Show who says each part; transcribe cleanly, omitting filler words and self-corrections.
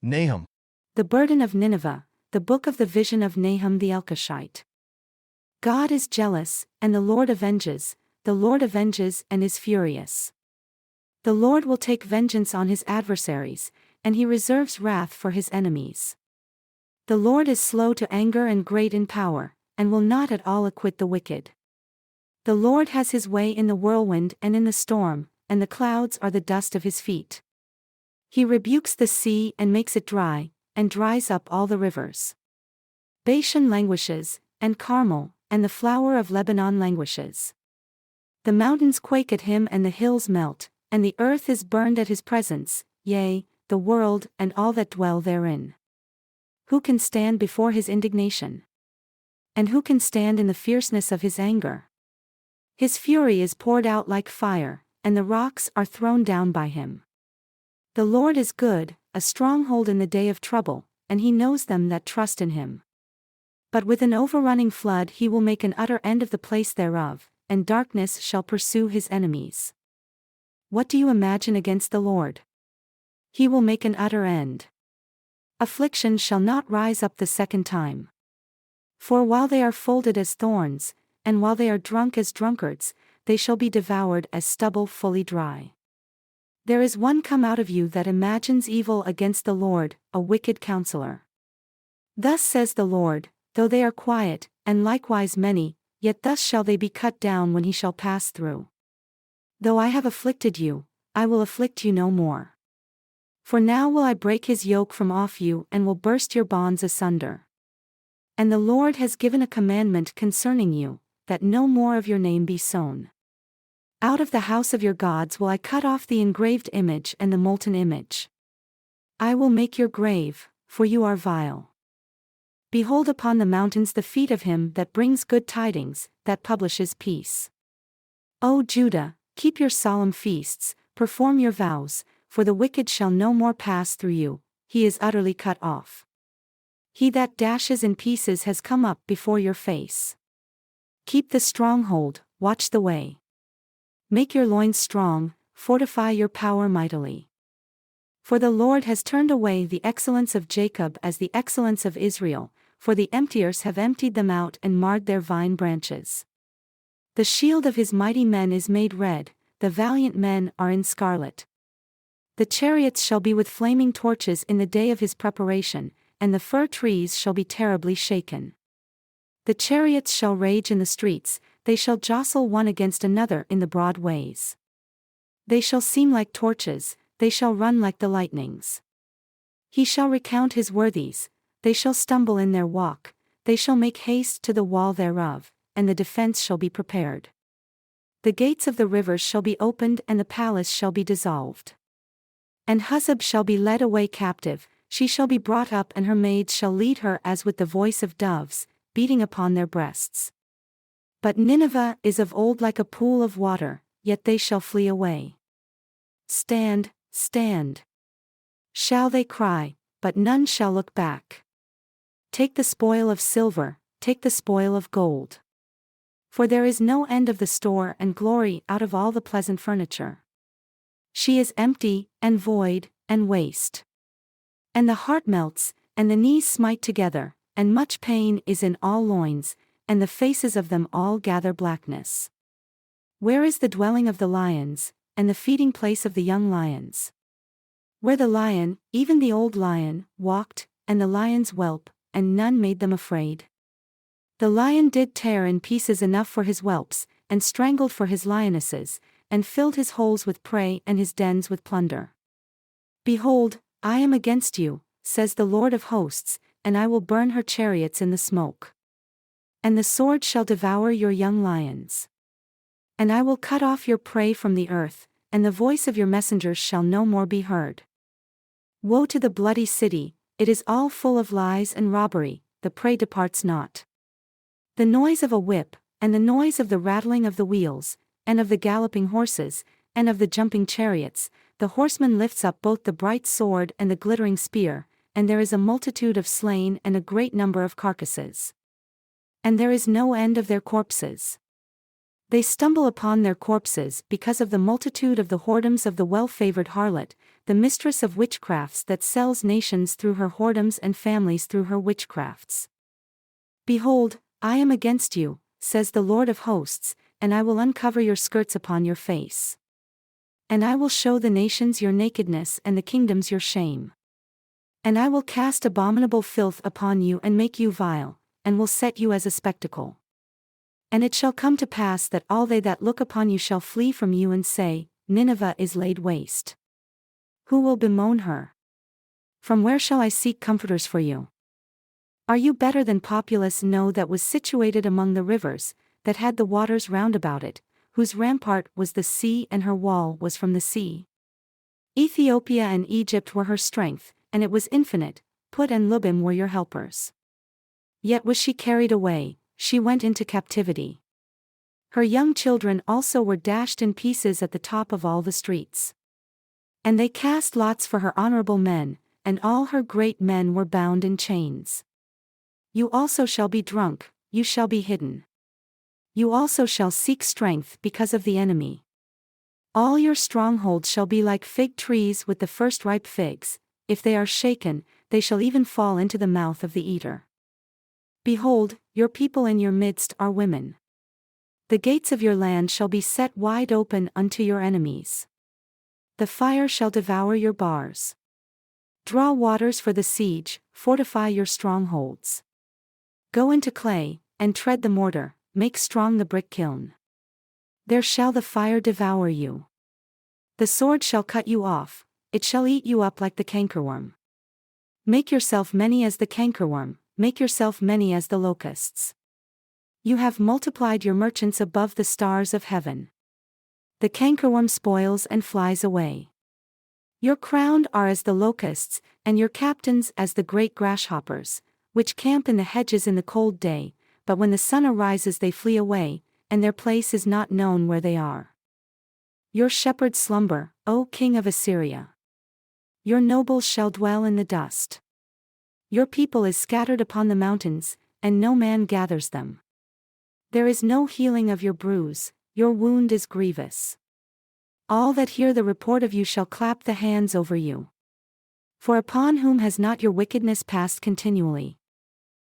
Speaker 1: Nahum.
Speaker 2: The burden of Nineveh, the book of the vision of Nahum the Elkoshite. God is jealous, and the Lord avenges and is furious. The Lord will take vengeance on his adversaries, and he reserves wrath for his enemies. The Lord is slow to anger and great in power, and will not at all acquit the wicked. The Lord has his way in the whirlwind and in the storm, and the clouds are the dust of his feet. He rebukes the sea and makes it dry, and dries up all the rivers. Bashan languishes, and Carmel, and the flower of Lebanon languishes. The mountains quake at him and the hills melt, and the earth is burned at his presence, yea, the world and all that dwell therein. Who can stand before his indignation? And who can stand in the fierceness of his anger? His fury is poured out like fire, and the rocks are thrown down by him. The Lord is good, a stronghold in the day of trouble, and he knows them that trust in him. But with an overrunning flood he will make an utter end of the place thereof, and darkness shall pursue his enemies. What do you imagine against the Lord? He will make an utter end. Affliction shall not rise up the second time. For while they are folded as thorns, and while they are drunk as drunkards, they shall be devoured as stubble fully dry. There is one come out of you that imagines evil against the Lord, a wicked counselor. Thus says the Lord, though they are quiet, and likewise many, yet thus shall they be cut down when he shall pass through. Though I have afflicted you, I will afflict you no more. For now will I break his yoke from off you and will burst your bonds asunder. And the Lord has given a commandment concerning you, that no more of your name be sown. Out of the house of your gods will I cut off the engraved image and the molten image. I will make your grave, for you are vile. Behold upon the mountains the feet of him that brings good tidings, that publishes peace. O Judah, keep your solemn feasts, perform your vows, for the wicked shall no more pass through you, he is utterly cut off. He that dashes in pieces has come up before your face. Keep the stronghold, watch the way. Make your loins strong, fortify your power mightily. For the Lord has turned away the excellence of Jacob as the excellence of Israel, for the emptiers have emptied them out and marred their vine branches. The shield of his mighty men is made red, the valiant men are in scarlet. The chariots shall be with flaming torches in the day of his preparation, and the fir trees shall be terribly shaken. The chariots shall rage in the streets, they shall jostle one against another in the broad ways. They shall seem like torches, they shall run like the lightnings. He shall recount his worthies, they shall stumble in their walk, they shall make haste to the wall thereof, and the defense shall be prepared. The gates of the rivers shall be opened and the palace shall be dissolved. And Huzzab shall be led away captive, she shall be brought up and her maids shall lead her as with the voice of doves, beating upon their breasts. But Nineveh is of old like a pool of water, yet they shall flee away. Stand, stand. Shall they cry, but none shall look back. Take the spoil of silver, take the spoil of gold. For there is no end of the store and glory out of all the pleasant furniture. She is empty, and void, and waste. And the heart melts, and the knees smite together, and much pain is in all loins, and the faces of them all gather blackness. Where is the dwelling of the lions, and the feeding place of the young lions? Where the lion, even the old lion, walked, and the lions whelp, and none made them afraid. The lion did tear in pieces enough for his whelps, and strangled for his lionesses, and filled his holes with prey and his dens with plunder. Behold, I am against you, says the Lord of hosts, and I will burn her chariots in the smoke. And the sword shall devour your young lions. And I will cut off your prey from the earth, and the voice of your messengers shall no more be heard. Woe to the bloody city, it is all full of lies and robbery, the prey departs not. The noise of a whip, and the noise of the rattling of the wheels, and of the galloping horses, and of the jumping chariots, the horseman lifts up both the bright sword and the glittering spear, and there is a multitude of slain and a great number of carcasses. And there is no end of their corpses. They stumble upon their corpses because of the multitude of the whoredoms of the well-favored harlot, the mistress of witchcrafts that sells nations through her whoredoms and families through her witchcrafts. Behold, I am against you, says the Lord of hosts, and I will uncover your skirts upon your face. And I will show the nations your nakedness and the kingdoms your shame. And I will cast abominable filth upon you and make you vile, and will set you as a spectacle. And it shall come to pass that all they that look upon you shall flee from you and say, Nineveh is laid waste. Who will bemoan her? From where shall I seek comforters for you? Are you better than populous No that was situated among the rivers, that had the waters round about it, whose rampart was the sea and her wall was from the sea? Ethiopia and Egypt were her strength, and it was infinite, Put and Lubim were your helpers. Yet was she carried away, she went into captivity. Her young children also were dashed in pieces at the top of all the streets. And they cast lots for her honorable men, and all her great men were bound in chains. You also shall be drunk, you shall be hidden. You also shall seek strength because of the enemy. All your strongholds shall be like fig trees with the first ripe figs, if they are shaken, they shall even fall into the mouth of the eater. Behold, your people in your midst are women. The gates of your land shall be set wide open unto your enemies. The fire shall devour your bars. Draw waters for the siege, fortify your strongholds. Go into clay, and tread the mortar, make strong the brick kiln. There shall the fire devour you. The sword shall cut you off, it shall eat you up like the cankerworm. Make yourself many as the cankerworm, make yourself many as the locusts. You have multiplied your merchants above the stars of heaven. The cankerworm spoils and flies away. Your crowned are as the locusts, and your captains as the great grasshoppers, which camp in the hedges in the cold day, but when the sun arises they flee away, and their place is not known where they are. Your shepherds slumber, O king of Assyria. Your nobles shall dwell in the dust. Your people is scattered upon the mountains, and no man gathers them. There is no healing of your bruise, your wound is grievous. All that hear the report of you shall clap the hands over you. For upon whom has not your wickedness passed continually?